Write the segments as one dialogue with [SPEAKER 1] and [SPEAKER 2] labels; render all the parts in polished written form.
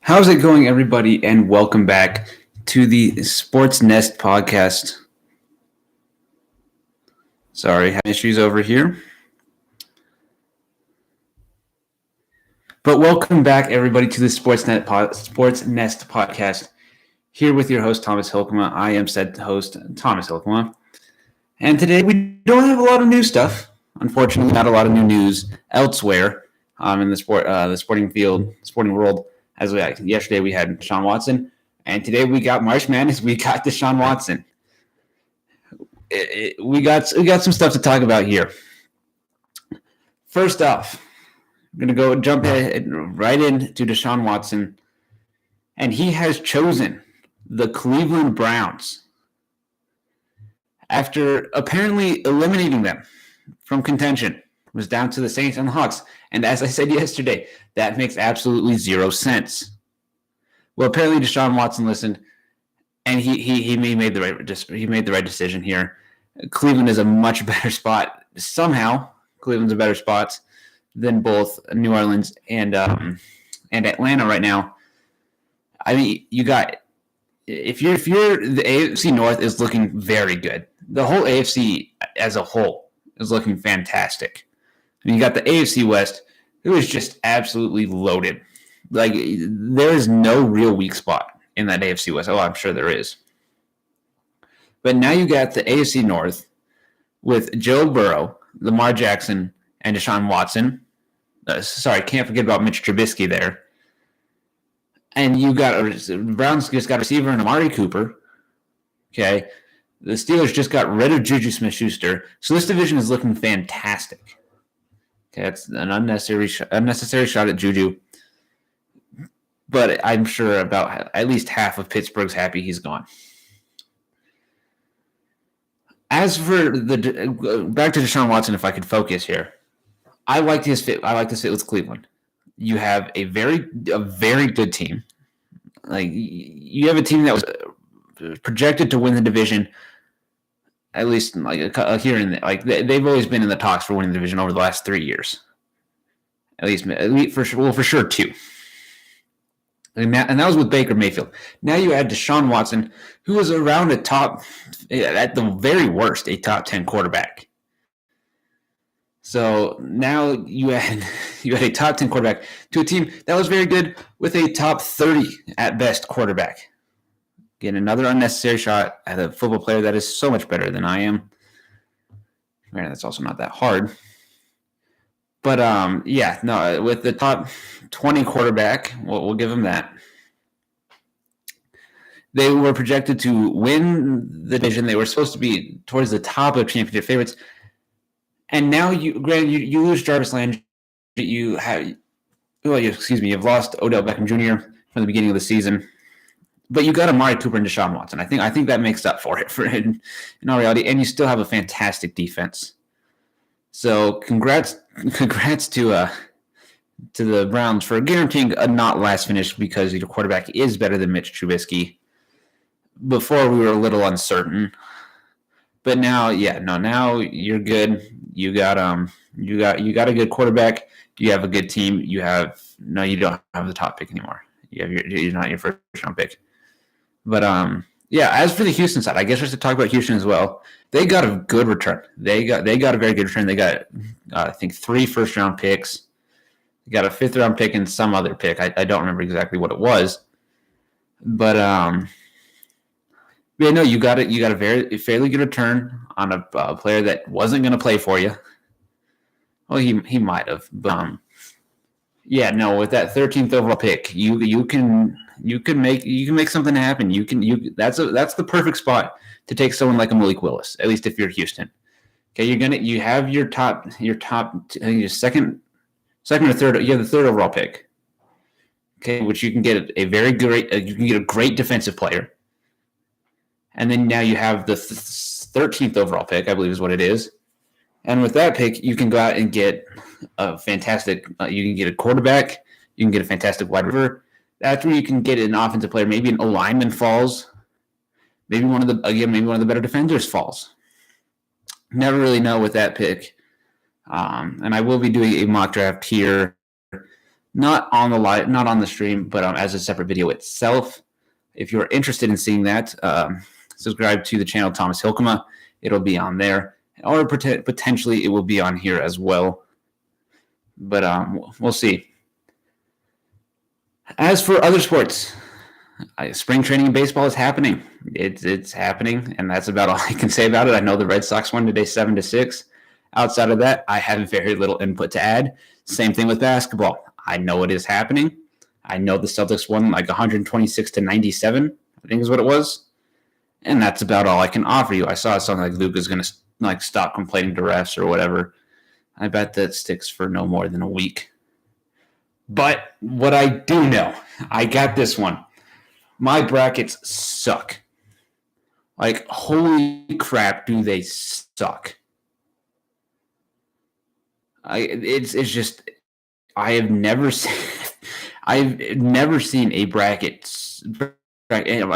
[SPEAKER 1] How's it going, everybody, and welcome back to the SportsNest podcast. Sorry, had issues over here. But welcome back, everybody, to the SportsNest podcast. Here with your host, Thomas Hilkema. I am said host, Thomas Hilkema. And today we don't have a lot of new stuff. Unfortunately, not a lot of new news elsewhere in the sporting world. Yesterday we had Deshaun Watson, and today we got March Madness. We got Deshaun Watson. We got some stuff to talk about here. First off, I'm going to jump right into Deshaun Watson, and he has chosen the Cleveland Browns after apparently eliminating them from contention. It was down to the Saints and the Hawks. And as I said yesterday, that makes absolutely zero sense. Well, apparently Deshaun Watson listened, and he made the right decision here. Cleveland is a much better spot. Somehow, Cleveland's a better spot than both New Orleans and Atlanta right now. I mean, you got if you're the AFC North is looking very good. The whole AFC as a whole is looking fantastic. I mean, you got the AFC West, who is just absolutely loaded. Like, there is no real weak spot in that AFC West. Oh, I'm sure there is. But now you got the AFC North with Joe Burrow, Lamar Jackson, and Deshaun Watson. Can't forget about Mitch Trubisky there. And you got Browns just got a receiver in Amari Cooper. Okay. The Steelers just got rid of Juju Smith-Schuster. So this division is looking fantastic. Okay, that's an unnecessary shot at Juju. But I'm sure about at least half of Pittsburgh's happy he's gone. As for back to Deshaun Watson, if I could focus here, I like his fit. I like this fit with Cleveland. You have a very good team. Like, you have a team that was projected to win the division. At least here and there. Like, they've always been in the talks for winning the division over the last 3 years. At least for sure 2. And that was with Baker Mayfield. Now you add Deshaun Watson, who was around at the very worst, a top 10 quarterback. So now you had a top 10 quarterback to a team that was very good with a top 30 at best quarterback. Again, another unnecessary shot at a football player that is so much better than I am. Granted, that's also not that hard. But, with the top 20 quarterback, we'll give him that. They were projected to win the division. They were supposed to be towards the top of championship favorites. And now, you lose Jarvis Landry. You've lost Odell Beckham Jr. from the beginning of the season. But you got Amari Cooper and Deshaun Watson. I think that makes up for it in all reality. And you still have a fantastic defense. So congrats to the Browns for guaranteeing a not last finish, because your quarterback is better than Mitch Trubisky. Before, we were a little uncertain, but now you're good. You got a good quarterback. You have a good team. You don't have the top pick anymore. You're not your first round pick. But as for the Houston side, I guess we should talk about Houston as well. They got a good return. They got a very good return. They got, I think, 3 first-round picks. They got a 5th-round pick and some other pick. I don't remember exactly what it was. But you got a fairly good return on a player that wasn't going to play for you. Well, he might have. But with that 13th overall pick, you can make something happen. That's the perfect spot to take someone like a Malik Willis, at least if you're Houston. Okay, you have your second or third. You have the 3rd overall pick. Okay, which you can get a great defensive player. And then now you have the 13th overall pick, I believe is what it is. And with that pick, you can go out and get a fantastic. You can get a quarterback. You can get a fantastic wide receiver. That's where you can get an offensive player. Maybe an O-lineman falls. Maybe one of the better defenders falls. Never really know with that pick. And I will be doing a mock draft here not on the stream, but as a separate video itself. If you're interested in seeing that, subscribe to the channel Thomas Hilkema. It'll be on there, or potentially it will be on here as well. But we'll see. As for other sports, spring training in baseball is happening. It's happening, and that's about all I can say about it. I know the Red Sox won today 7-6. Outside of that, I have very little input to add. Same thing with basketball. I know it is happening. I know the Celtics won like 126-97, I think is what it was. And that's about all I can offer you. I saw something like Luka's going to like stop complaining to refs or whatever. I bet that sticks for no more than a week. But what I do know, I got this one. My brackets suck. Like, holy crap, do they suck. It's just, I've never seen a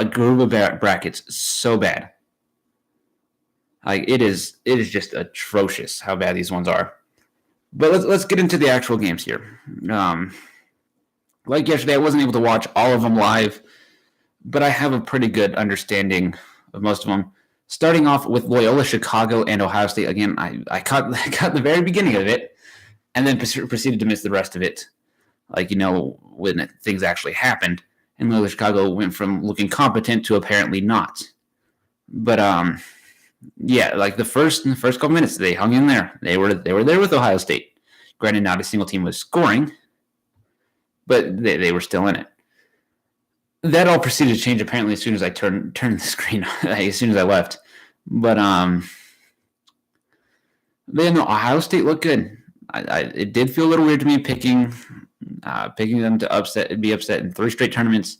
[SPEAKER 1] group of brackets so bad. Like, it is just atrocious how bad these ones are. But let's get into the actual games here. Like yesterday, I wasn't able to watch all of them live, but I have a pretty good understanding of most of them. Starting off with Loyola Chicago and Ohio State. Again, I caught the very beginning of it, and then proceeded to miss the rest of it. Like, when things actually happened. And Loyola Chicago went from looking competent to apparently not. But yeah, like the first couple minutes, they hung in there. They were there with Ohio State. Granted, not a single team was scoring, but they were still in it. That all proceeded to change apparently as soon as I turned the screen, as soon as I left. But then Ohio State looked good. It did feel a little weird to me picking them to be upset in 3 straight tournaments.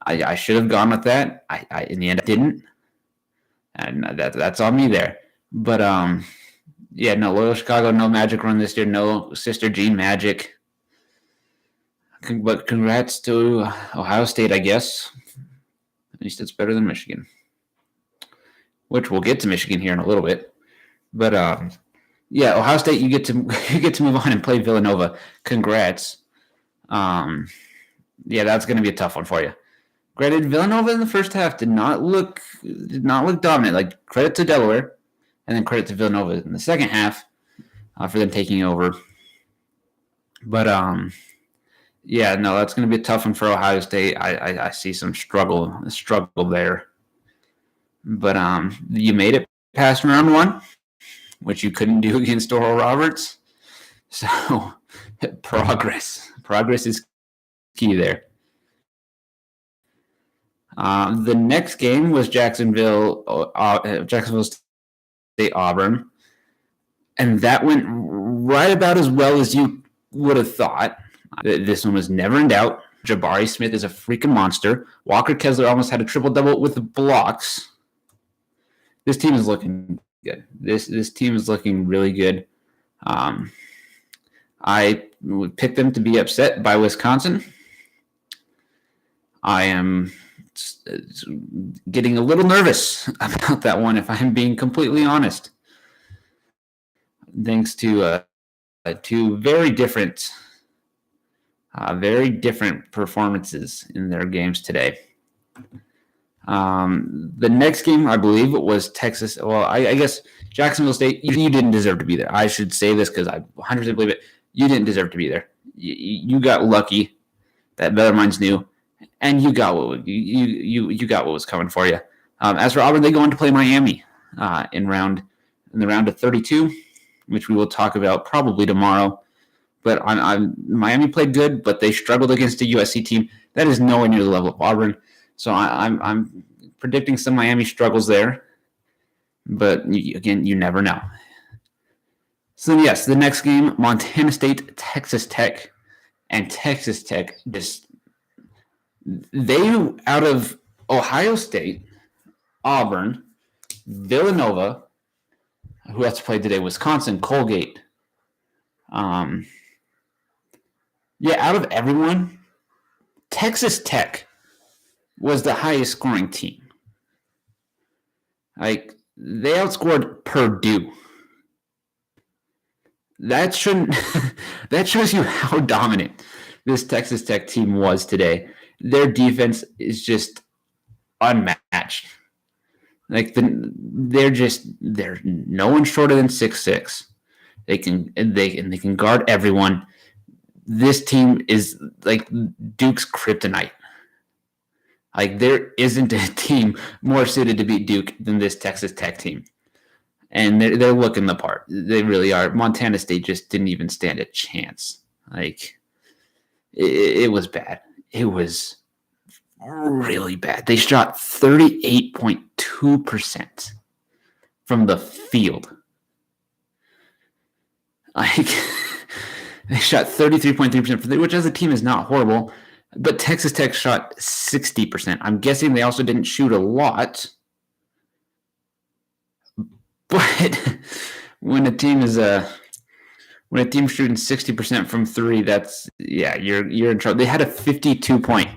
[SPEAKER 1] I should have gone with that. I in the end I didn't. And that's on me there. But yeah, no, Loyola Chicago, no Magic run this year, no Sister Jean Magic. But congrats to Ohio State, I guess. At least it's better than Michigan, which we'll get to Michigan here in a little bit. But yeah, Ohio State, you get to move on and play Villanova. Congrats. Yeah, that's going to be a tough one for you. Granted, Villanova in the first half did not look dominant. Like, credit to Delaware, and then credit to Villanova in the second half for them taking over. But yeah, no, that's going to be a tough one for Ohio State. I see some struggle there. But you made it past round 1, which you couldn't do against Oral Roberts. So progress is key there. The next game was Jacksonville State Auburn, and that went right about as well as you would have thought. This one was never in doubt. Jabari Smith is a freaking monster. Walker Kessler almost had a triple-double with the blocks. This team is looking good. This team is looking really good. I would pick them to be upset by Wisconsin. I am getting a little nervous about that one, if I'm being completely honest. Thanks to two very different performances in their games today. The next game, I believe, was Texas. Well, I guess Jacksonville State, you didn't deserve to be there. I should say this because I 100% believe it. You didn't deserve to be there. You got lucky that Better Minds knew, and you got what was coming for you. As for Auburn, they go on to play Miami in the round of 32, which we will talk about probably tomorrow. But Miami played good, but they struggled against a USC team that is nowhere near the level of Auburn. So I'm predicting some Miami struggles there. But again, you never know. So yes, the next game, Montana State, Texas Tech, and Texas Tech they out of Ohio State, Auburn, Villanova, who else played today? Wisconsin, Colgate. Yeah, out of everyone, Texas Tech was the highest scoring team. Like, they outscored Purdue. That shouldn't That shows you how dominant this Texas Tech team was today. Their defense is just unmatched. Like they're no one shorter than 6'6". They can guard everyone. This team is like Duke's kryptonite. Like there isn't a team more suited to beat Duke than this Texas Tech team. And they're looking the part. They really are. Montana State just didn't even stand a chance. Like it was bad. It was really bad. They shot 38.2% from the field. Like they shot 33.3% from the, which as a team is not horrible, but Texas Tech shot 60%. I'm guessing they also didn't shoot a lot. But when a team is when a team's shooting 60% from three, that's you're in trouble. They had a 52-point.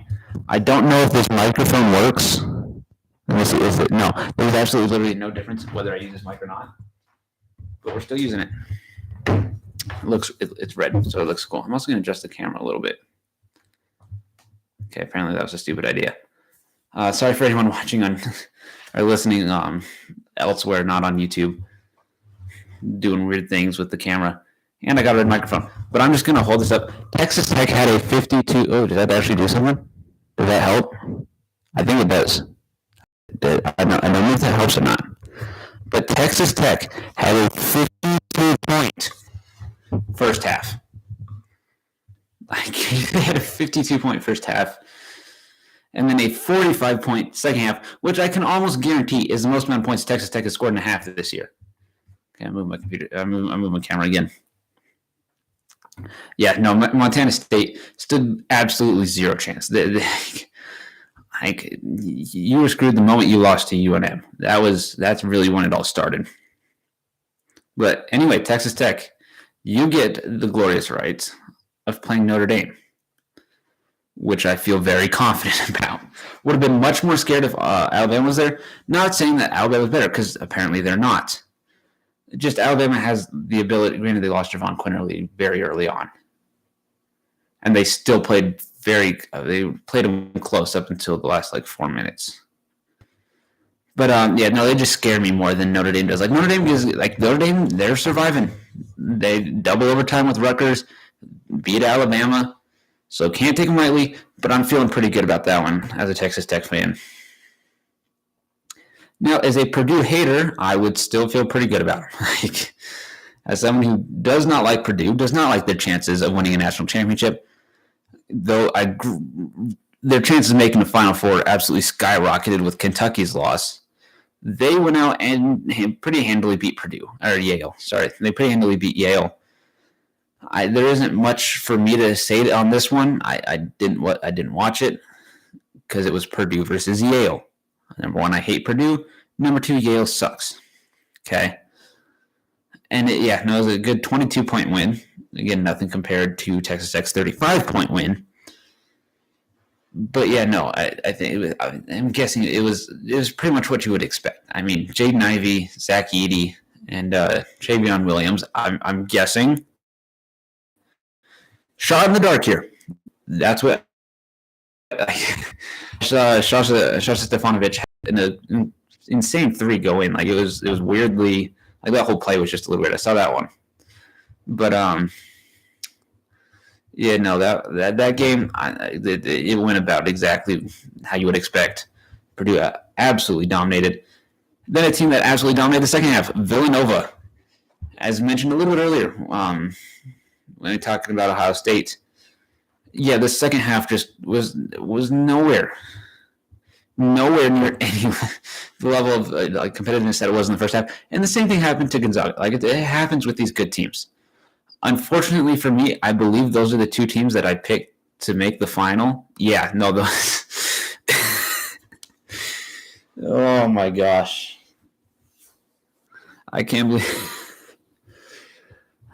[SPEAKER 1] I don't know if this microphone works. No, there's absolutely literally no difference whether I use this mic or not. But we're still using it. It's red, so it looks cool. I'm also going to adjust the camera a little bit. Okay, apparently that was a stupid idea. Sorry for anyone watching on or listening elsewhere, not on YouTube, doing weird things with the camera. And I got a red microphone. But I'm just going to hold this up. Texas Tech had a 52. Oh, did that actually do something? Did that help? I think it does. I don't know if that helps or not. But Texas Tech had a 52-point first half. Like, they had a 52-point first half. And then a 45-point second half, which I can almost guarantee is the most amount of points Texas Tech has scored in a half this year. Okay, I'm moving my computer. I'm moving my camera again. Yeah, no, Montana State stood absolutely zero chance. You were screwed the moment you lost to UNM. That's really when it all started. But anyway, Texas Tech, you get the glorious rights of playing Notre Dame, which I feel very confident about. Would have been much more scared if Alabama was there. Not saying that Alabama was better, because apparently they're not. Just Alabama has the ability. Granted, they lost Javon Quinterly very early on, and they still played they played them close up until the last 4 minutes. But they just scare me more than Notre Dame does. Like Notre Dame, they're surviving. They double overtime with Rutgers, beat Alabama, so can't take them lightly. But I'm feeling pretty good about that one as a Texas Tech fan. Now, as a Purdue hater, I would still feel pretty good about it. As someone who does not like Purdue, does not like their chances of winning a national championship, though their chances of making the Final Four absolutely skyrocketed with Kentucky's loss. They went out and pretty handily beat Yale. Sorry, they pretty handily beat Yale. There isn't much for me to say on this one. I didn't watch it because it was Purdue versus Yale. Number one, I hate Purdue. Number two, Yale sucks. Okay. And it was a good 22-point win. Again, nothing compared to Texas Tech's 35-point win. But I think I'm guessing it was pretty much what you would expect. I mean, Jaden Ivey, Zach Edey, and Travion Williams. I'm guessing shot in the dark here. That's what Shasha Stefanovic had an insane three go in. Like it was weirdly, like that whole play was just a little weird. I saw that one, but that game it went about exactly how you would expect. Purdue absolutely dominated. Then a team that absolutely dominated the second half, Villanova, as mentioned a little bit earlier, when we talking about Ohio State. Yeah, the second half just was nowhere near any the level of competitiveness that it was in the first half. And the same thing happened to Gonzaga. Like it happens with these good teams. Unfortunately for me, I believe those are the two teams that I picked to make the final. Yeah, no, those. Oh my gosh, I can't believe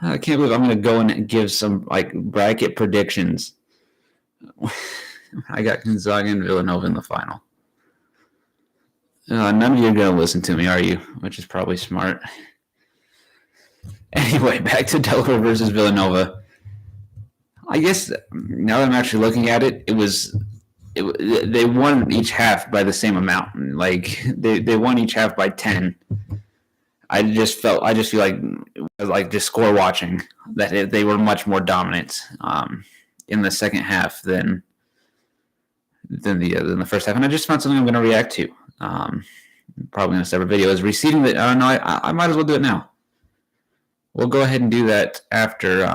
[SPEAKER 1] I'm going to go and give some bracket predictions. I got Gonzaga and Villanova in the final. None of you are going to listen to me, are you? Which is probably smart. Anyway, back to Delaware versus Villanova. I guess now that I'm actually looking at it, they won each half by the same amount. Like they won each half by 10. I just feel like just score watching that they were much more dominant in the second half than the first half, and I just found something I'm going to react to. Probably in a separate video is receiving the. No, I might as well do it now. We'll go ahead and do that after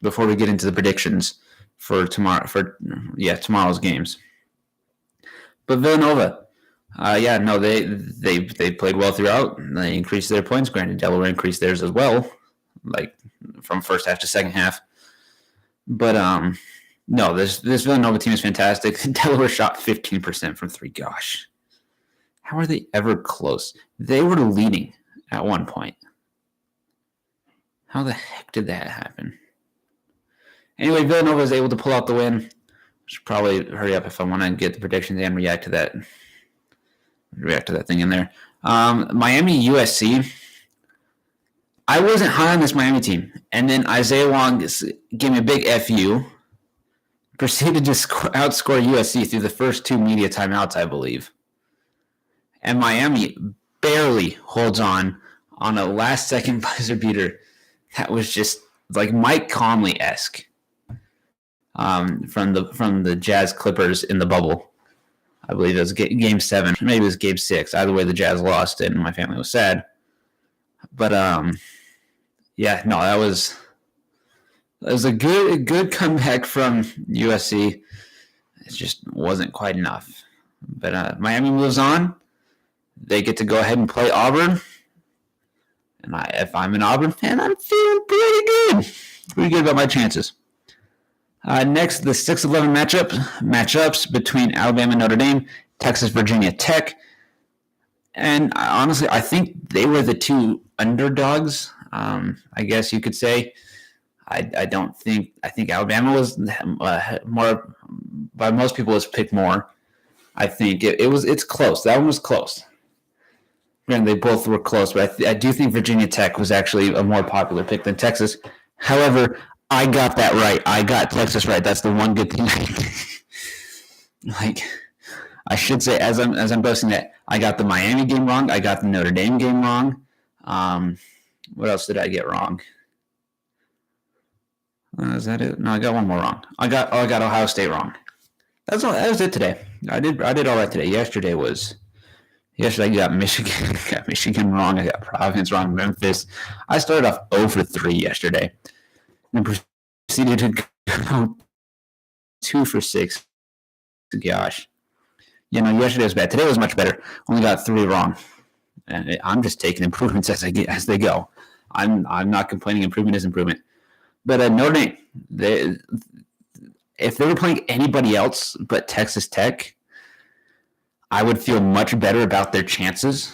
[SPEAKER 1] before we get into the predictions for tomorrow's games. But Villanova, they played well throughout. They increased their points. Granted, Delaware increased theirs as well, like from first half to second half. But no, this Villanova team is fantastic. Delaware shot 15% from three. Gosh, how are they ever close? They were leading at one point. How the heck did that happen? Anyway, Villanova was able to pull out the win. I should probably hurry up if I want to get the predictions and react to that thing in there. Miami USC. I wasn't high on this Miami team, and then Isaiah Wong gave me a big FU. Proceeded to outscore USC through the first two media timeouts, I believe. And Miami barely holds on a last-second buzzer beater that was just like Mike Conley-esque from the Jazz Clippers in the bubble. I believe it was Game 7. Maybe it was Game 6. Either way, the Jazz lost, and my family was sad. But, that was a good comeback from USC. It just wasn't quite enough. But Miami moves on. They get to go ahead and play Auburn. And if I'm an Auburn fan, I'm feeling pretty good about my chances. Next, the 6-11 matchups between Alabama and Notre Dame, Texas, Virginia Tech. And honestly, I think they were the two underdogs, I guess you could say. I think Alabama was more, by most people, was picked more. I think it's close. That one was close. And they both were close, but I do think Virginia Tech was actually a more popular pick than Texas. However, I got that right. I got Texas right. That's the one good thing. I should say, as I'm boasting that, I got the Miami game wrong. I got the Notre Dame game wrong. What else did I get wrong? Is that it? No, I got one more wrong. I got Ohio State wrong. That's all. That was it today. I did all right today. Yesterday I got Michigan wrong. I got Providence wrong. Memphis. I started off 0 for 3 yesterday, and proceeded to go 2 for 6. Gosh, yesterday was bad. Today was much better. Only got 3 wrong, and I'm just taking improvements as they go. I'm not complaining. Improvement is improvement. But Notre Dame, if they were playing anybody else but Texas Tech, I would feel much better about their chances.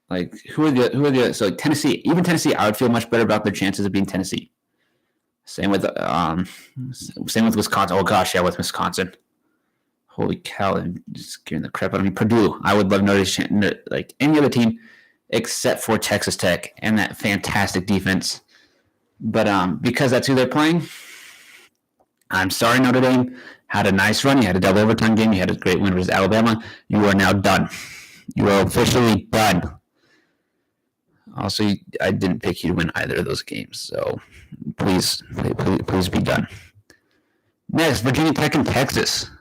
[SPEAKER 1] Like who are the so like Tennessee, even Tennessee, I would feel much better about their chances of being Tennessee. Same with Wisconsin. Oh gosh, yeah, with Wisconsin. Holy cow, I'm just scaring the crap out of me. Purdue, I would love like any other team except for Texas Tech and that fantastic defense. But because that's who they're playing, I'm sorry, Notre Dame had a nice run. You had a double overtime game. You had a great win versus Alabama. You are now done. You are officially done. Also, I didn't pick you to win either of those games, so please be done. Next, Virginia Tech and Texas.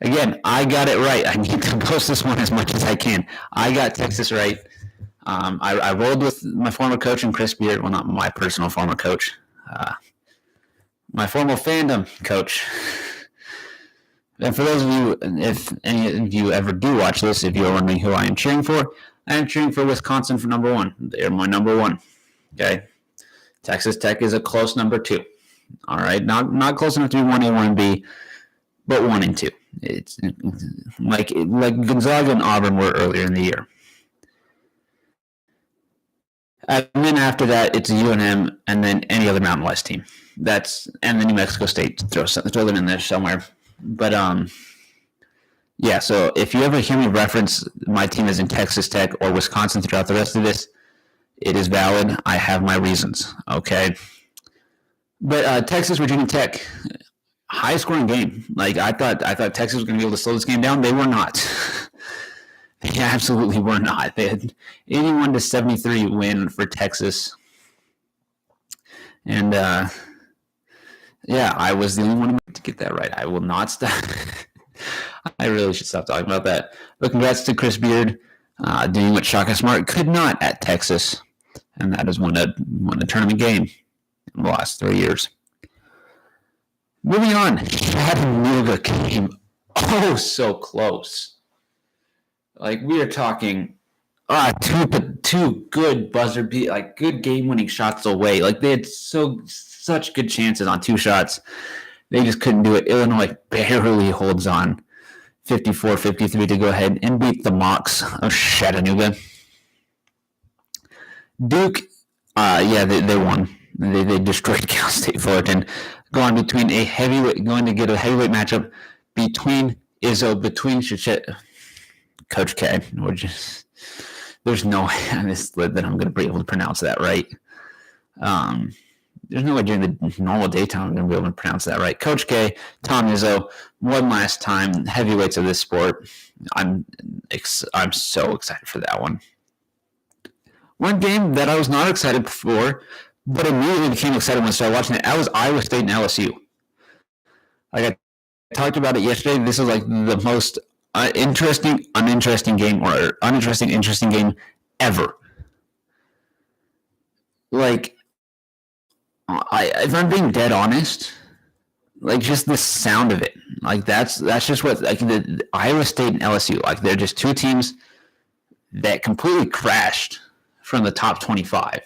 [SPEAKER 1] Again, I got it right. I need to post this one as much as I can. I got Texas right. I rolled with my former coach and Chris Beard. Well, not my personal former coach. My former fandom coach. And for those of you, if any of you ever do watch this, if you're wondering who I am cheering for, I am cheering for Wisconsin for number 1. They're my number 1. Okay. Texas Tech is a close number 2. All right. Not close enough to be 1A, 1B, but 1 and 2. It's like Gonzaga and Auburn were earlier in the year. And then after that, it's UNM and then any other Mountain West team. And then New Mexico State, throw them in there somewhere. But yeah. So if you ever hear me reference my team as in Texas Tech or Wisconsin throughout the rest of this, it is valid. I have my reasons. Okay. But Texas, Virginia Tech, high scoring game. Like I thought Texas was going to be able to slow this game down. They were not. They absolutely were not. They had 81-73 win for Texas. And I was the only one to get that right. I will not stop. I really should stop talking about that. But congrats to Chris Beard doing what Shaka Smart could not at Texas, and that is won a tournament game in the last 3 years. Moving on, Chattanooga came so close. Like we are talking, two good buzzer beat, like good game-winning shots away. Like they had such good chances on 2 shots. They just couldn't do it. Illinois barely holds on 54-53 to go ahead and beat the Mocs of Chattanooga. Duke, they won. They destroyed Cal State Fullerton. Going to get a heavyweight matchup between Coach K. There's no way on this that I'm going to be able to pronounce that right. There's no way during the normal daytime I'm going to be able to pronounce that right. Coach K, Tom Izzo, one last time, heavyweights of this sport. I'm so excited for that one. One game that I was not excited for, but immediately became excited when I started watching it, that was Iowa State and LSU. Like I talked about it yesterday. This is like the most interesting game ever. Like, if I'm being dead honest, like just the sound of it, like that's just what like the Iowa State and LSU, like they're just two teams that completely crashed from the top 25.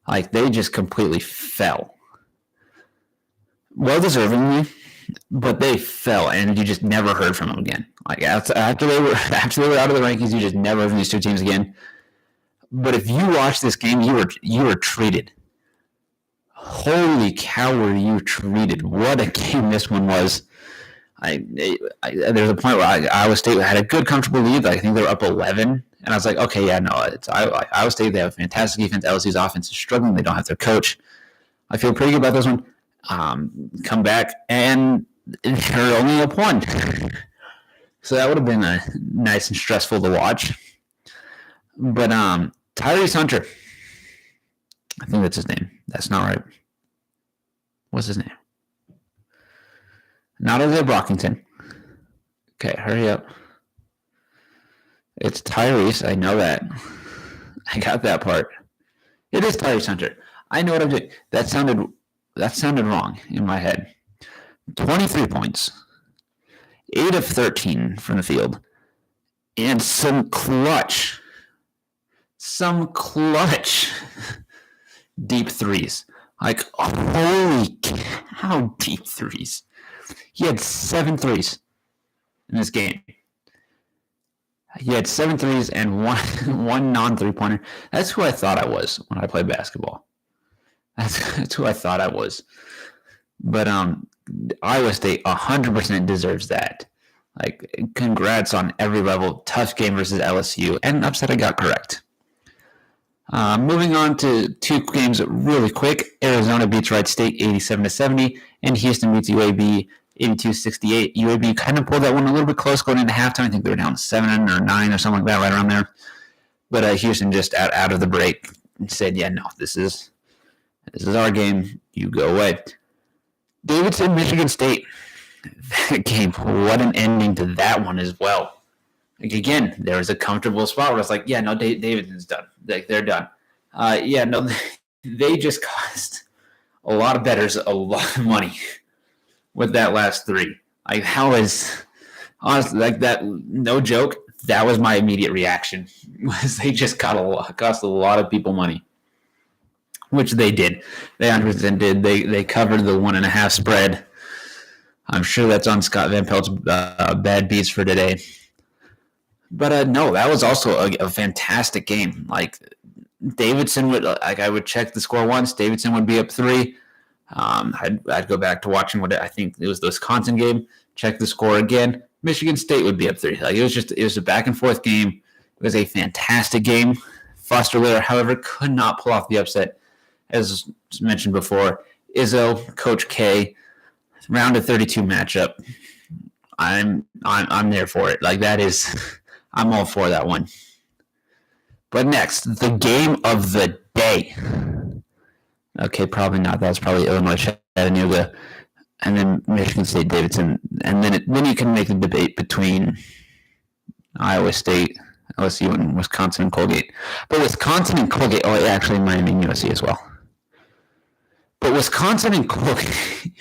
[SPEAKER 1] Like they just completely fell, well deservingly, but they fell, and you just never heard from them again. Like after they were out of the rankings, you just never heard from these two teams again. But if you watch this game, you were treated. Holy cow, were you treated? What a game this one was. There's a point where Iowa State had a good, comfortable lead. I think they were up 11. And I was like, okay, yeah, no, it's Iowa State. They have a fantastic defense. LSU's offense is struggling. They don't have their coach. I feel pretty good about this one. Come back, and they're only up 1. So that would have been nice and stressful to watch. But Tyrese Hunter, I think that's his name. That's not right. What's his name? Not Isaiah Brockington. Okay, hurry up. It's Tyrese. I know that. I got that part. It is Tyrese Hunter. I know what I'm doing. That sounded wrong in my head. 23 points. 8 of 13 from the field. And some clutch deep threes. Like, holy cow, deep threes. He had 7 threes in this game. He had 7 threes and one non-three-pointer. That's who I thought I was when I played basketball. That's who I thought I was. But Iowa State 100% deserves that. Like, congrats on every level. Tough game versus LSU. And upset I got correct. Moving on to 2 games really quick. Arizona beats Wright State 87-70, and Houston beats UAB 82-68. UAB kind of pulled that one a little bit close going into halftime. I think they were down 7 or 9 or something like that, right around there. But Houston just out of the break said, "Yeah, no, this is our game. You go away." Davidson, Michigan State. That game, what an ending to that one as well. Like, again, there was a comfortable spot where it's like, yeah, no, Davidson's done. Like, they're done. They just cost a lot of bettors a lot of money with that last 3. Like, how is honestly, like, that? No joke. That was my immediate reaction. Was they just cost a lot of people money, which they did. They 100% did. They covered the 1.5 spread. I'm sure that's on Scott Van Pelt's bad beats for today. But no, that was also a fantastic game. Like, Davidson would, I would check the score once. Davidson would be up 3. I'd go back to watching what I think it was the Wisconsin game. Check the score again. Michigan State would be up 3. Like, it was a back and forth game. It was a fantastic game. Foster Wheeler, however, could not pull off the upset. As mentioned before, Izzo, Coach K, round of 32 matchup. I'm there for it. Like that is, I'm all for that one. But next, the game of the day. Okay, probably not. That was probably Illinois Chattanooga, and then Michigan State Davidson, and then you can make the debate between Iowa State, LSU, and Wisconsin and Colgate. But Wisconsin and Colgate, actually Miami and USC as well. But Wisconsin and Colgate,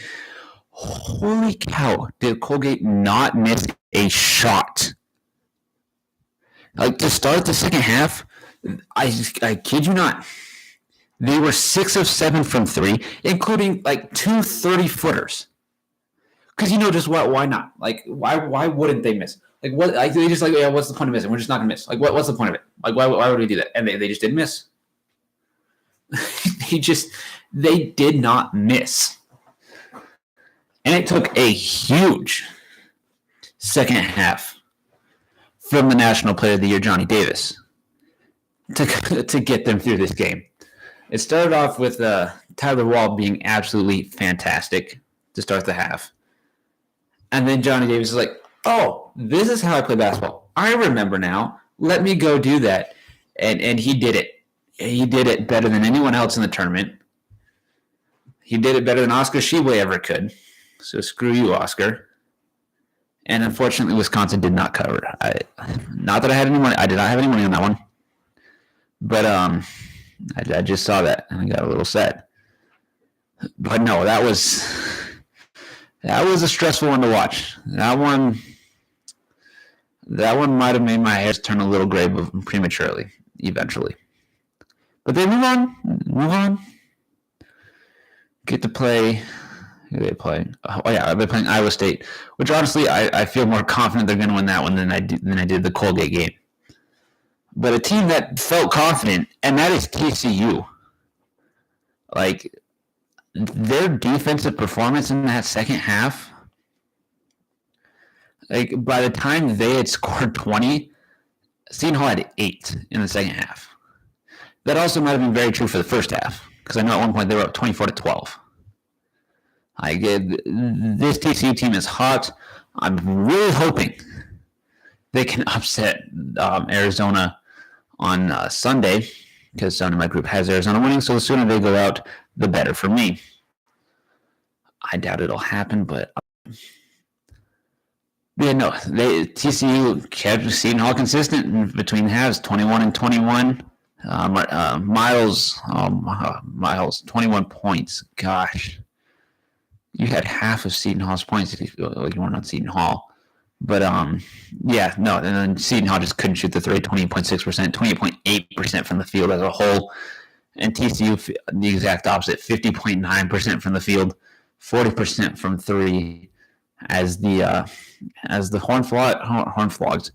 [SPEAKER 1] holy cow, did Colgate not miss a shot? Like to start the second half, I kid you not, they were 6 of 7 from 3, including like 2 30-footers. Because just what? Why not? Like why wouldn't they miss? Like what? Like they just like what's the point of missing? We're just not gonna miss. Like what's the point of it? Like why would we do that? And they just didn't miss. they did not miss. And it took a huge second half from the National Player of the Year, Johnny Davis, to get them through this game. It started off with Tyler Wall being absolutely fantastic to start the half. And then Johnny Davis is like, oh, this is how I play basketball. I remember now. Let me go do that. And he did it. He did it better than anyone else in the tournament. He did it better than Oscar Tshiebwe ever could. So screw you, Oscar. And unfortunately, Wisconsin did not cover. Not that I had any money. I did not have any money on that one. But I just saw that and I got a little sad. But no, that was a stressful one to watch. That one might have made my hairs turn a little gray prematurely, eventually. But they move on. Get to play. Who are they playing? Oh yeah, they're playing Iowa State, which honestly I feel more confident they're going to win that one than I did the Colgate game. But a team that felt confident, and that is TCU. Like, their defensive performance in that second half, like, by the time they had scored 20, Seton Hall had 8 in the second half. That also might have been very true for the first half, because I know at one point they were up 24-12. This TCU team is hot. I'm really hoping they can upset Arizona on Sunday, because someone in my group has Arizona winning, so the sooner they go out, the better for me. I doubt it'll happen, but TCU kept Seton Hall consistent between the halves, 21 and 21. Miles, 21 points. Gosh, you had half of Seton Hall's points if you weren't on Seton Hall. But, and then Seton Hall just couldn't shoot the 28.6%, 28.8% from the field as a whole. And TCU, the exact opposite, 50.9% from the field, 40% from 3 as the Horned Frogs.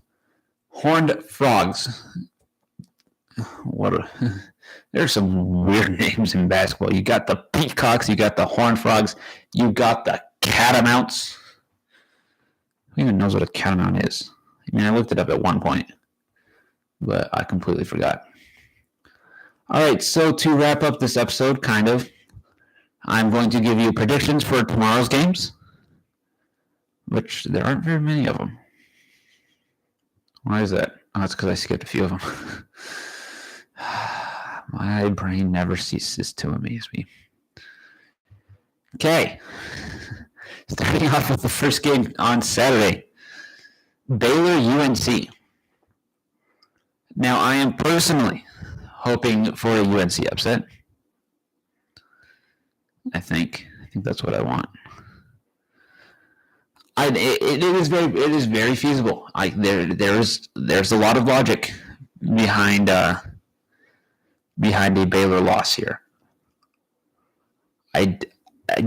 [SPEAKER 1] There's some weird names in basketball. You got the Peacocks, you got the Horned Frogs, you got the Catamounts. Who even knows what a catamount is? I mean, I looked it up at one point, but I completely forgot. All right, so to wrap up this episode, I'm going to give you predictions for tomorrow's games, which there aren't very many of them. Why is that? Oh, it's because I skipped a few of them. My brain never ceases to amaze me. Okay. Starting off with the first game on Saturday, Baylor-UNC. Now, I am personally hoping for a UNC upset. I think that's what I want. It is very feasible. There's a lot of logic behind a Baylor loss here. I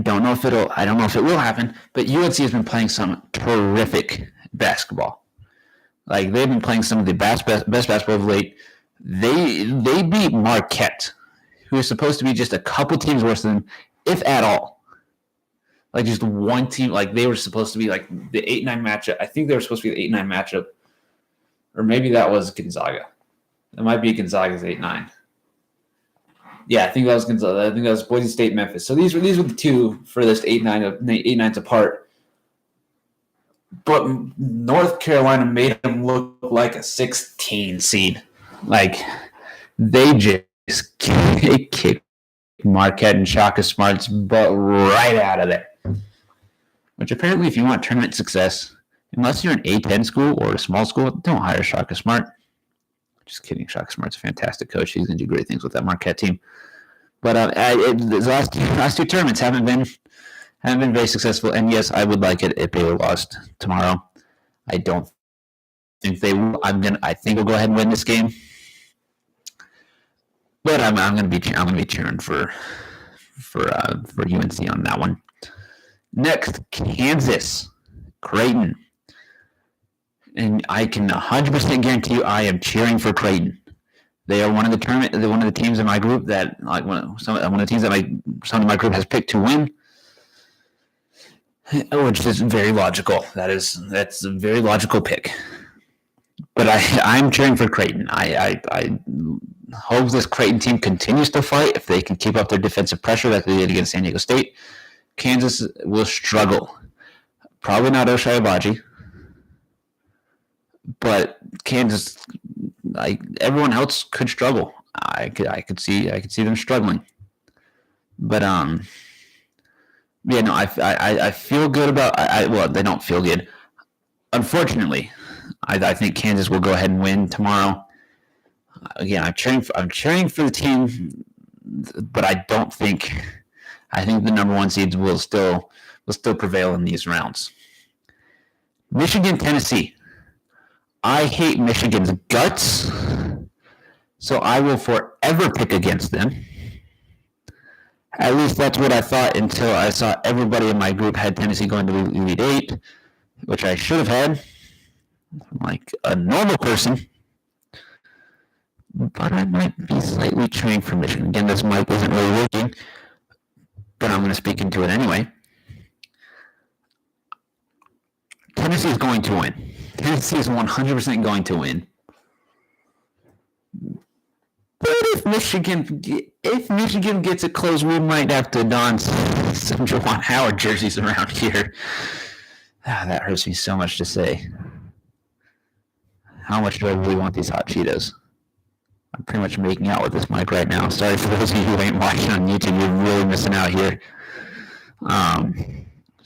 [SPEAKER 1] don't know if it will happen, but UNC has been playing some terrific basketball. Like, they've been playing some of the best basketball of late. They beat Marquette, who is supposed to be just a couple teams worse than them, if at all. Like, just one team. Like, they were supposed to be like the 8-9 matchup. I think they were supposed to be the 8-9 matchup, or maybe that was Gonzaga. It might be Gonzaga's 8-9. Yeah, I think that was Boise State, Memphis. So these were the two furthest 8-9s apart. But North Carolina made them look like a 16 seed. Like they just kicked Marquette and Shaka Smart's butt right out of there. Which apparently, if you want tournament success, unless you're an A10 school or a small school, don't hire Shaka Smart. Just kidding. Shaka Smart's a fantastic coach. He's going to do great things with that Marquette team. But the last two tournaments haven't been very successful. And yes, I would like it if they were lost tomorrow. I don't think they will. I think we'll go ahead and win this game. But I'm going to be cheering for UNC on that one. Next, Kansas, Creighton. And I can 100% guarantee you I am cheering for Creighton. They are one of the teams in my group that one of the teams that some of my group has picked to win, which is very logical. That's a very logical pick. But I'm cheering for Creighton. I hope this Creighton team continues to fight. If they can keep up their defensive pressure that they did against San Diego State, Kansas will struggle. Probably not Ochai Agbaji, but Kansas, like everyone else, could struggle. I could see them struggling. But I feel good about. Well, they don't feel good. Unfortunately, I think Kansas will go ahead and win tomorrow. Again, I'm cheering for the team, but I think the number one seeds will still prevail in these rounds. Michigan, Tennessee. I hate Michigan's guts, so I will forever pick against them. At least that's what I thought until I saw everybody in my group had Tennessee going to Elite Eight, which I should have had, like a normal person. But I might be slightly cheering for Michigan. Again, this mic isn't really working, but I'm going to speak into it anyway. Tennessee is going to win. Tennessee is 100% going to win. But if Michigan gets it close, we might have to don some Juwan Howard jerseys around here. That hurts me so much to say. How much do I really want these hot Cheetos? I'm pretty much making out with this mic right now. Sorry for those of you who ain't watching on YouTube. You're really missing out here.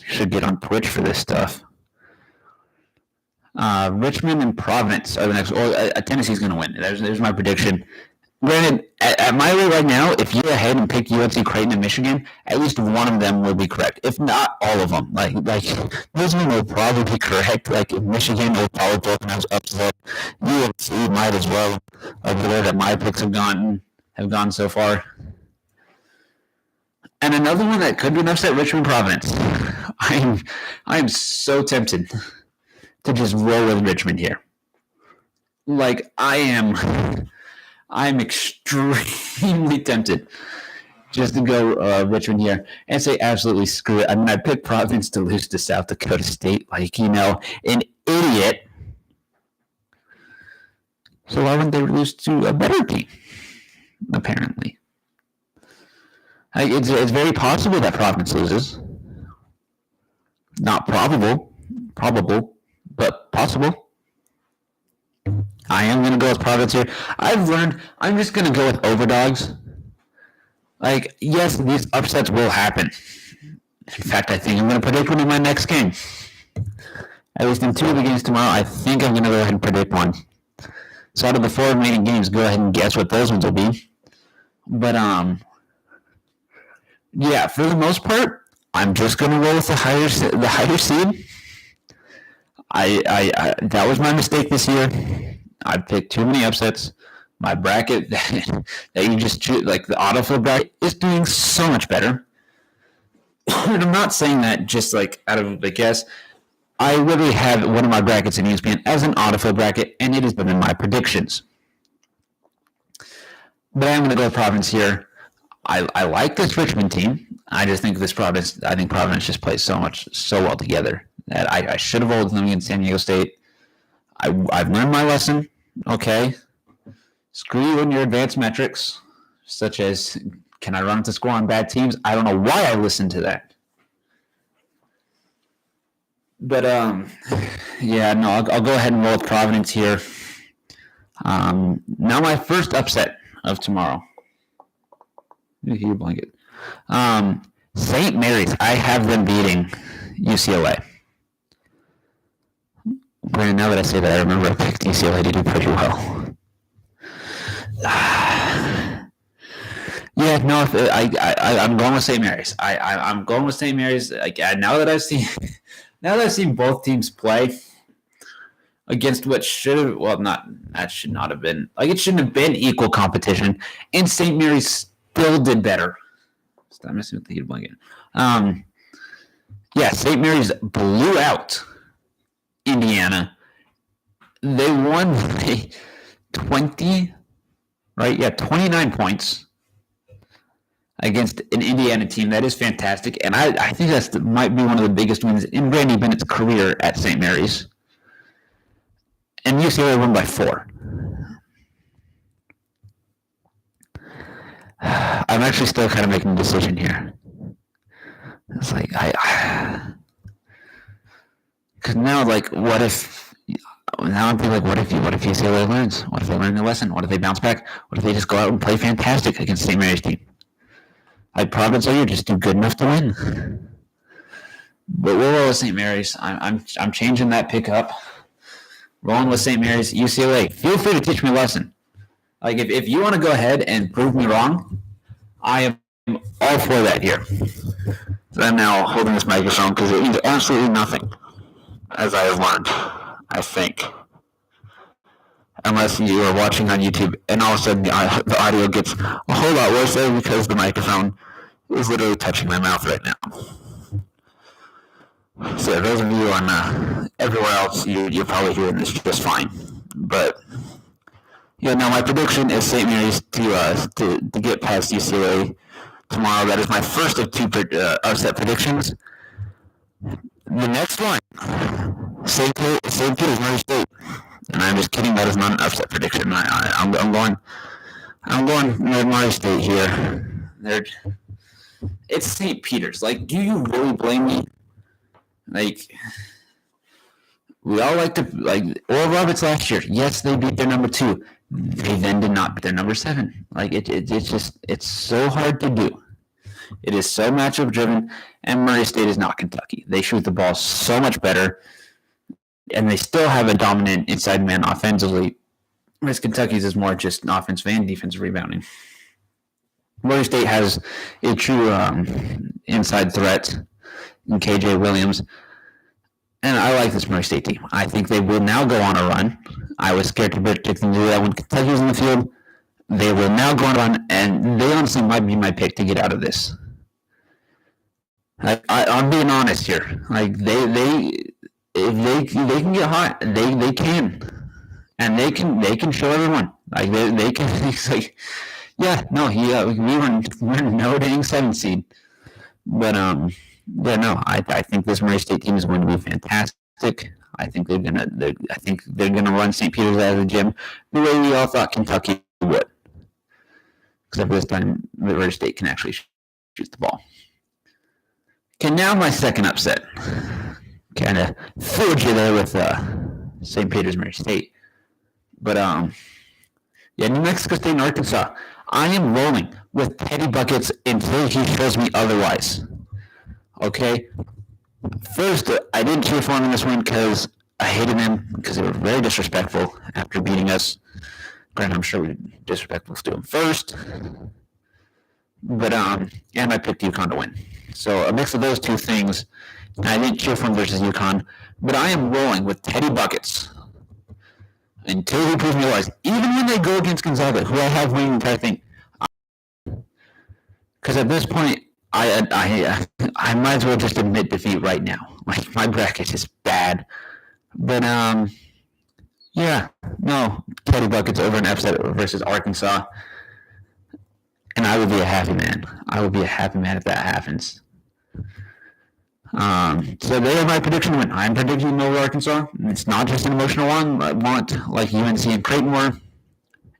[SPEAKER 1] Should get on Twitch for this stuff. Richmond and Providence are the next. Tennessee's going to win. There's my prediction. Granted, at my rate right now, if you go ahead and pick UNC, Creighton, and Michigan, at least one of them will be correct. If not all of them, like those of them will probably be correct. Like if Michigan will probably both have upset. UNC might as well. Of the way that my picks have gone so far. And another one that could be an upset, Richmond, Providence. I am so tempted to just roll with Richmond here. Like I'm extremely tempted just to go Richmond here and say absolutely screw it. I mean, I picked Providence to lose to South Dakota State, like, an idiot. So why wouldn't they lose to a better team, apparently? It's very possible that Providence loses. Not probable, but possible. I am going to go with Providence here. I've learned I'm just going to go with overdogs. Like, yes, these upsets will happen. In fact, I think I'm going to predict one in my next game. At least in 2 of the games tomorrow, I think I'm going to go ahead and predict one. So out of the 4 remaining games, go ahead and guess what those ones will be. But, yeah, for the most part, I'm just going to roll with the higher seed. That was my mistake this year. I picked too many upsets. My bracket that you just choose, like the autofill bracket, is doing so much better. And I'm not saying that just like out of a guess. I literally have one of my brackets in ESPN as an autofill bracket, and it has been in my predictions. But I'm going to go with Providence here. I like this Richmond team. I just think Providence just plays so well together that I should have rolled them against San Diego State. I've learned my lesson. Okay. Screw you and your advanced metrics. such as, can I run to score on bad teams? I don't know why I listened to that. But, yeah, no, I'll go ahead and roll with Providence here. Now my first upset of tomorrow. Your blanket. St. Mary's, I have them beating UCLA. Granted, now that I say that, I remember I picked UCLA to do pretty well. Yeah, no, I'm going with St. Mary's. I'm going with St. Mary's. Now that I've seen both teams play against what should have, should not have been, it shouldn't have been equal competition, and St. Mary's still did better. Stop messing with the heated blanket. St. Mary's blew out Indiana. They won 29 points against an Indiana team. That is fantastic, and I think that might be one of the biggest wins in Randy Bennett's career at St. Mary's. And UCLA won by 4. I'm actually still kind of making a decision here. It's like because now, what if? Now I'm thinking, what if UCLA learns? What if they learn their lesson? What if they bounce back? What if they just go out and play fantastic against St. Mary's team? Providence, you just do good enough to win. But we'll roll with St. Mary's. I'm changing that pick up. Rolling with St. Mary's. UCLA, feel free to teach me a lesson. If you want to go ahead and prove me wrong, I am all for that here. So I'm now holding this microphone because it means absolutely nothing, as I have learned, I think. Unless you are watching on YouTube and all of a sudden the audio gets a whole lot worse there because the microphone is literally touching my mouth right now. So those of you on everywhere else, you're probably hearing this just fine. But now my prediction is St. Mary's to get past UCLA tomorrow. That is my first of 2 upset predictions. The next one, St. Peter's Murray State, and I'm just kidding. That is not an upset prediction. I'm going Murray State here. It's St. Peter's. Do you really blame me? We all Oral Roberts last year. Yes, they beat their number 2. They then did not beat their number 7. It's so hard to do. It is so matchup driven, and Murray State is not Kentucky. They shoot the ball so much better, and they still have a dominant inside man offensively, whereas Kentucky's is more just offensive and defensive rebounding. Murray State has a true inside threat in KJ Williams, and I like this Murray State team. I think they will now go on a run. I was scared to predict them to do that when Kentucky was in the field. They will now go on a run, and they honestly might be my pick to get out of this. I'm being honest here. If they can get hot, they can, and they can show everyone. They can. It's we're Notre Dame 7 seed, but I think this Murray State team is going to be fantastic. I think they're gonna run St. Peter's out of the gym the way we all thought Kentucky would. Except for this time, Murray State can actually shoot the ball. Okay, now my second upset. Kind of fooled you there with St. Peter's Murray State. But, New Mexico State and Arkansas. I am rolling with Teddy Buckets until he shows me otherwise. Okay? First, I didn't cheer for him in this one because I hated them because they were very disrespectful after beating us. Granted, I'm sure we were disrespectful to them first. But, and I picked UConn to win. So a mix of those two things. I didn't cheer for him versus UConn. But I am rolling with Teddy Buckets until he proves me otherwise. Even when they go against Gonzaga, who I have winning the entire thing. Because at this point, I might as well just admit defeat right now. My bracket is bad. But, Teddy Buckets over an upset versus Arkansas. And I would be a happy man. I would be a happy man if that happens. So there is my prediction win. I'm predicting over Arkansas. It's not just an emotional one. I want like UNC and Creighton were,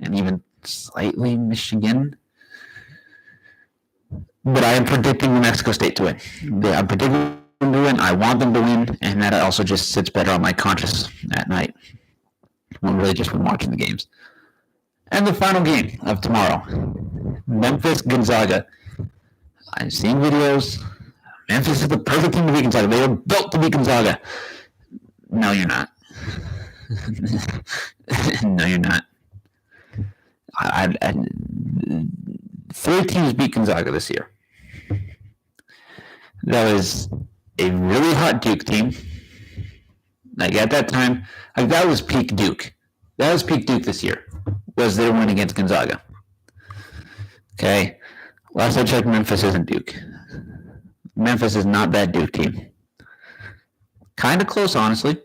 [SPEAKER 1] and even slightly Michigan. But I am predicting New Mexico State to win. I'm predicting them to win. I want them to win, and that also just sits better on my conscience at night. I'm really just been watching the games. And the final game of tomorrow, Memphis-Gonzaga. I've seen videos. Memphis is the perfect team to beat Gonzaga. They were built to beat Gonzaga. No, you're not. No, you're not. 3 teams beat Gonzaga this year. That was a really hot Duke team. Like at that time, that was peak Duke. That was peak Duke this year. Was their win against Gonzaga. Okay. Last I checked, Memphis isn't Duke. Memphis is not that Duke team. Kind of close, honestly.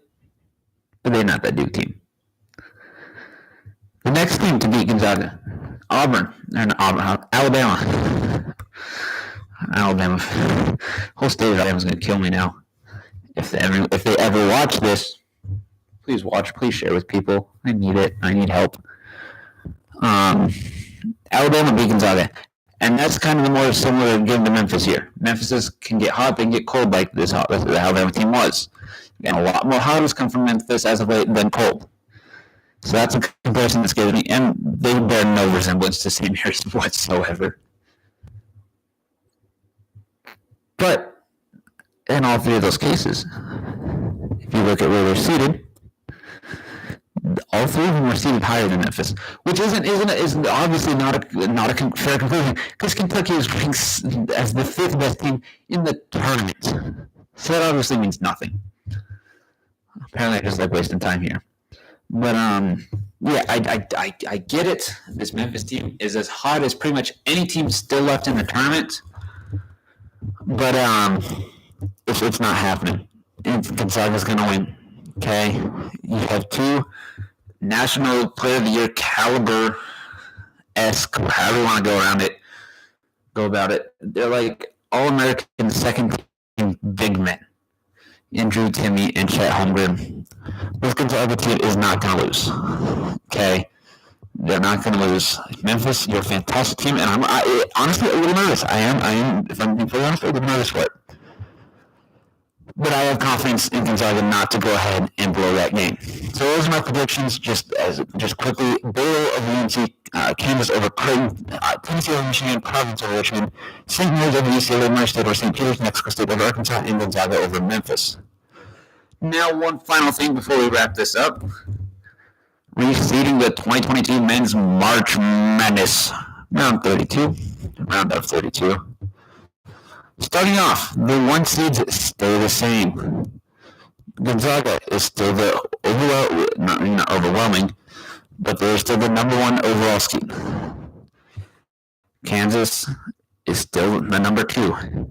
[SPEAKER 1] But they're not that Duke team. The next team to beat Gonzaga, Alabama. Whole state of Alabama's going to kill me now. If they ever watch this, please watch. Please share with people. I need it. I need help. Alabama beat Gonzaga. And that's kind of the more similar game to Memphis here. Memphis can get hot, they can get cold like the Alabama team was. And a lot more hot has come from Memphis as of late than cold. So that's a comparison that scares me. And they bear no resemblance to St. Mary's whatsoever. But in all 3 of those cases, if you look at where they're seated, all 3 of them are seated higher than Memphis, which isn't obviously not a fair conclusion because Kentucky is ranked as the 5th best team in the tournament. So that obviously means nothing. Apparently, I just like wasting time here. But yeah, I get it. This Memphis team is as hot as pretty much any team still left in the tournament. But it's not happening. Gonzaga's going to win. Okay, you have 2 National Player of the Year caliber-esque, however you want to go about it. They're like All-American second team big men. Andrew Timmy and Chet Holmgren. This Gonzaga team is not going to lose. Okay, they're not going to lose. Memphis, you're a fantastic team, and I'm honestly a little nervous. I am. If I'm being fully honest, a little nervous for it. But I have confidence in Gonzaga not to go ahead and blow that game. So those are my predictions. Just quickly: Baylor over UNC, Kansas over Creighton, Tennessee over Michigan, Providence over Richmond, St. Mary's over UCLA, Murray State over St. Peter's, Mexico State over Arkansas, and Gonzaga over Memphis. Now, one final thing before we wrap this up: reseeding the 2022 Men's March Madness round of 32. Starting off, the 1 seeds stay the same. Gonzaga is still the not overwhelming, but they're still the number 1 overall seed. Kansas is still the number 2.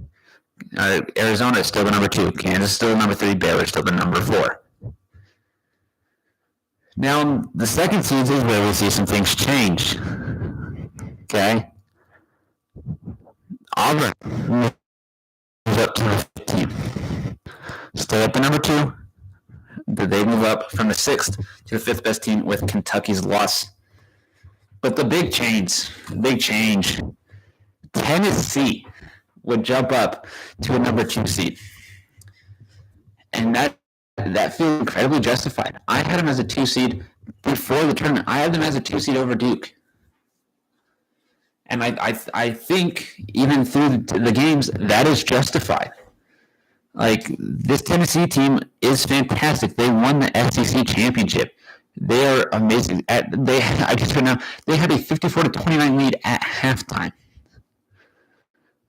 [SPEAKER 1] Arizona is still the number 2. Kansas is still the number 3. Baylor is still the number 4. Now, the 2nd seeds is where we see some things change. Okay? Auburn moves up to the 15th. Still at the number 2. They move up from the 6th to the 5th best team with Kentucky's loss. But the big change. Tennessee would jump up to a number 2 seed. And that feels incredibly justified. I had them as a 2 seed before the tournament. I had them as a 2 seed over Duke. And I think even through the games, that is justified. Like, this Tennessee team is fantastic. They won the SEC championship. They are amazing. They had a 54-29 lead at halftime.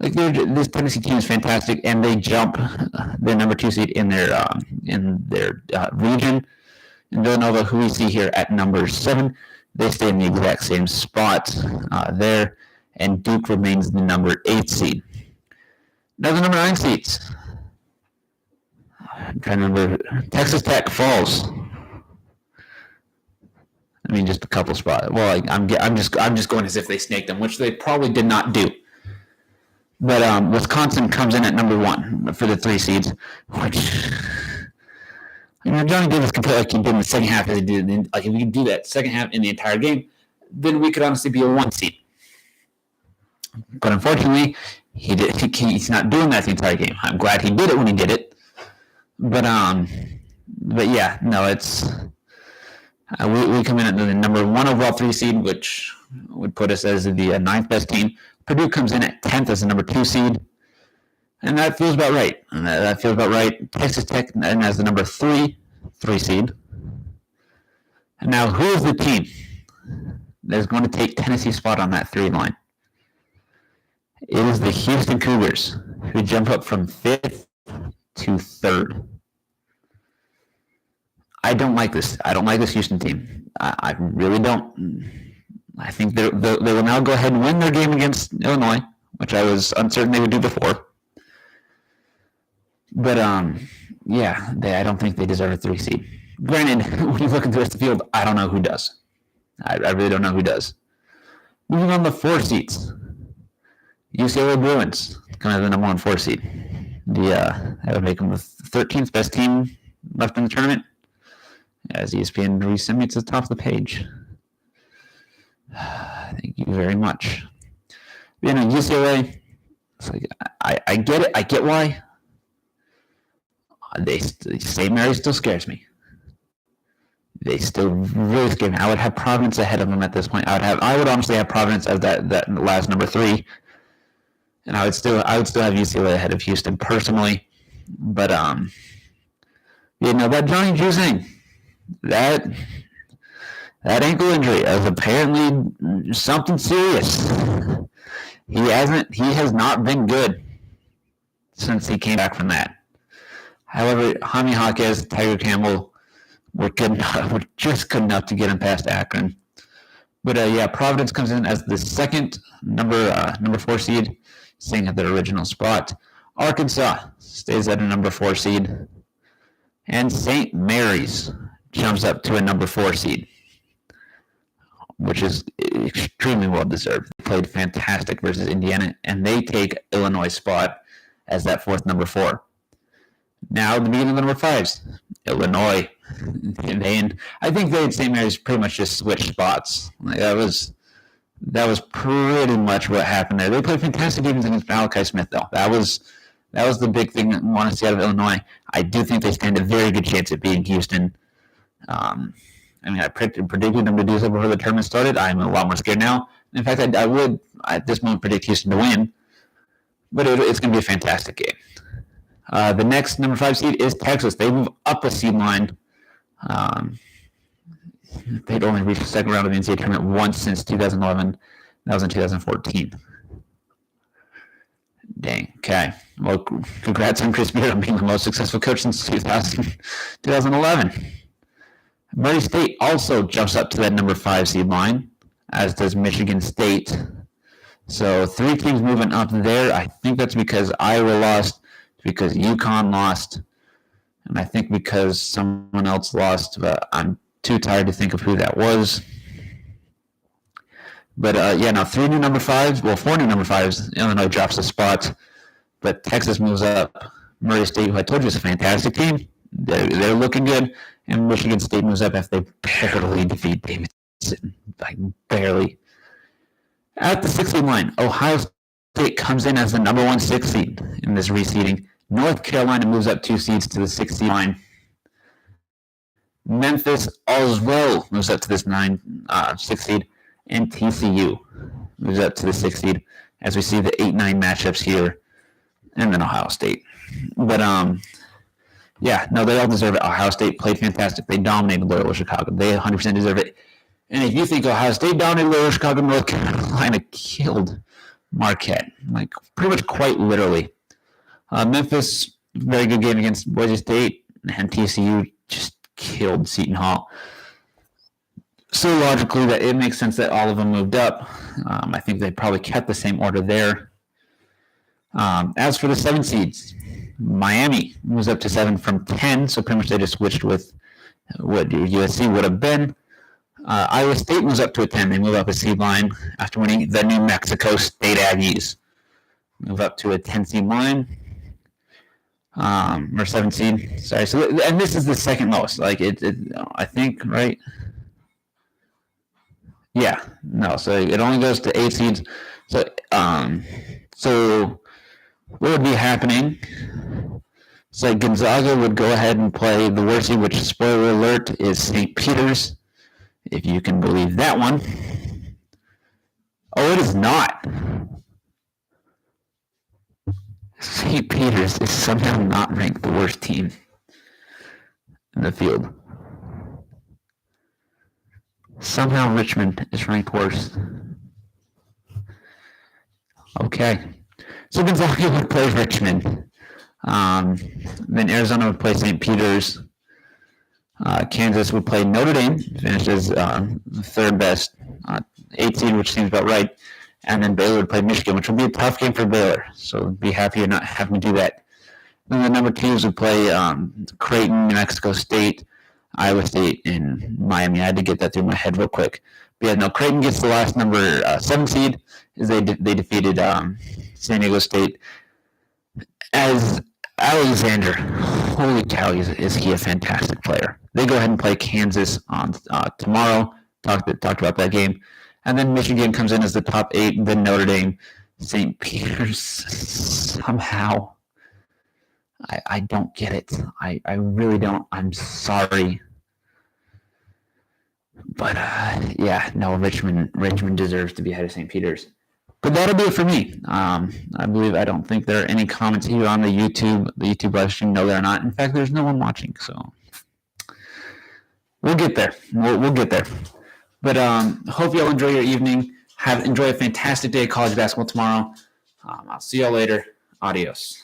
[SPEAKER 1] Like, this Tennessee team is fantastic, and they jump the number 2 seed in their region. In Villanova, who we see here at number 7, they stay in the exact same spot there, and Duke remains the number 8 seed. Now the number 9 seeds. I'm trying to remember. Texas Tech falls. I mean, just a couple spots. Well, I'm just going as if they snaked them, which they probably did not do. But Wisconsin comes in at number 1 for the 3 seeds, which, Johnny Davis can play like he did in the second half as he did. Like, if we could do that second half in the entire game, then we could honestly be a 1 seed. But unfortunately, He's not doing that the entire game. I'm glad he did it when he did it. But yeah, no, it's we come in at the number 1 overall 3 seed, which would put us as the 9th best team. Purdue comes in at 10th as the number 2 seed, and that feels about right. Texas Tech and as the number 3 seed. And now, who is the team that is going to take Tennessee's spot on that 3 line? It is the Houston Cougars, who jump up from 5th to 3rd. I don't like this. I don't like this Houston team. I really don't. I think they will now go ahead and win their game against Illinois, which I was uncertain they would do before. But yeah, I don't think they deserve a 3 seed. Granted, when you look at the rest of the field, I don't know who does. I really don't know who does. Moving on to 4 seeds. UCLA Bruins, kind of the number 1 4 seed. That would make them the 13th best team left in the tournament, as ESPN resent me to the top of the page. Thank you very much. UCLA, it's like, I get it. I get why. St. Mary still scares me. They still really scare me. I would have Providence ahead of them at this point. I would honestly have Providence as that last number 3. And I would still have UCLA ahead of Houston personally. But that Johnny Juzang, that ankle injury is apparently something serious. He has not been good since he came back from that. However, Jaime Jaquez, Tiger Campbell were just good enough to get him past Akron. But Providence comes in as the 2nd number 4 seed, staying at their original spot. Arkansas stays at a number 4 seed. And St. Mary's jumps up to a number 4 seed, which is extremely well deserved. They played fantastic versus Indiana, and they take Illinois' spot as that 4th number 4. Now the beginning of the number 5s, Illinois. I think they and St. Mary's pretty much just switched spots. That was pretty much what happened there. They played fantastic defense against Malachi Smith, though. That was the big thing I want to see out of Illinois. I do think they stand a very good chance at beating Houston. I predicted them to do so before the tournament started. I'm a lot more scared now. In fact, I would at this moment predict Houston to win, but it's going to be a fantastic game. The next number 5 seed is Texas. They move up a seed line. They'd only reached the second round of the NCAA tournament once since 2011. That was in 2014. Dang. Okay. Well, congrats on Chris Beard on being the most successful coach since 2011. Murray State also jumps up to that number 5 seed line, as does Michigan State. So 3 teams moving up there. I think that's because Iowa lost, because UConn lost, and I think because someone else lost, but I'm too tired to think of who that was. But now 4 new number 5s. Illinois drops a spot, but Texas moves up. Murray State, who I told you is a fantastic team, they're looking good, and Michigan State moves up after they barely defeat Davidson, like barely. At the 6 seed line, Ohio State comes in as the number 1 6 seed in this reseeding. North Carolina moves up 2 seeds to the 6 seed line. Memphis as well moves up to this 6 seed, and TCU moves up to the 6 seed, as we see the 8-9 matchups here, and then Ohio State. But they all deserve it. Ohio State played fantastic. They dominated Loyola Chicago. They 100% deserve it. And if you think Ohio State dominated Loyola Chicago, North Carolina killed Marquette, like pretty much quite literally. Memphis, very good game against Boise State, and TCU just killed Seton Hall. So logically, that it makes sense that all of them moved up. I think they probably kept the same order there. As for the 7 seeds, Miami moves up to 7 from 10, so pretty much they just switched with what USC would have been. Iowa State moves up to a 10. They move up a seed line after winning the New Mexico State Aggies. Move up to a 10 seed line. Or 7 seed. Sorry. So, and this is the second lowest. Like I think, right? Yeah. No. So it only goes to 8 seeds. So what would be happening? It's like Gonzaga would go ahead and play the worst team, which, spoiler alert, is St. Peter's, if you can believe that one. Oh, it is not. St. Peter's is somehow not ranked the worst team in the field. Somehow Richmond is ranked worse. Okay. So Gonzaga would play Richmond. Then Arizona would play St. Peter's. Kansas would play Notre Dame, finishes the third best, 18, which seems about right. And then Baylor would play Michigan, which would be a tough game for Baylor. So be happy you're not having to do that. Then the number twos would play Creighton, New Mexico State, Iowa State, and Miami. I had to get that through my head real quick. But yeah, no, Creighton gets the last number 7 seed, as they defeated San Diego State. As Alexander, holy cow, is he a fantastic player. They go ahead and play Kansas on tomorrow. Talked about that game. And then Michigan comes in as the top 8, then Notre Dame, St. Peter's. Somehow, I don't get it. I really don't. I'm sorry. But, yeah, no, Richmond deserves to be ahead of St. Peter's. But that'll be it for me. I don't think there are any comments here on the YouTube live stream. No, there are not. In fact, there's no one watching, so we'll get there. We'll get there. But hope y'all enjoy your evening. Enjoy a fantastic day of college basketball tomorrow. I'll see y'all later. Adios.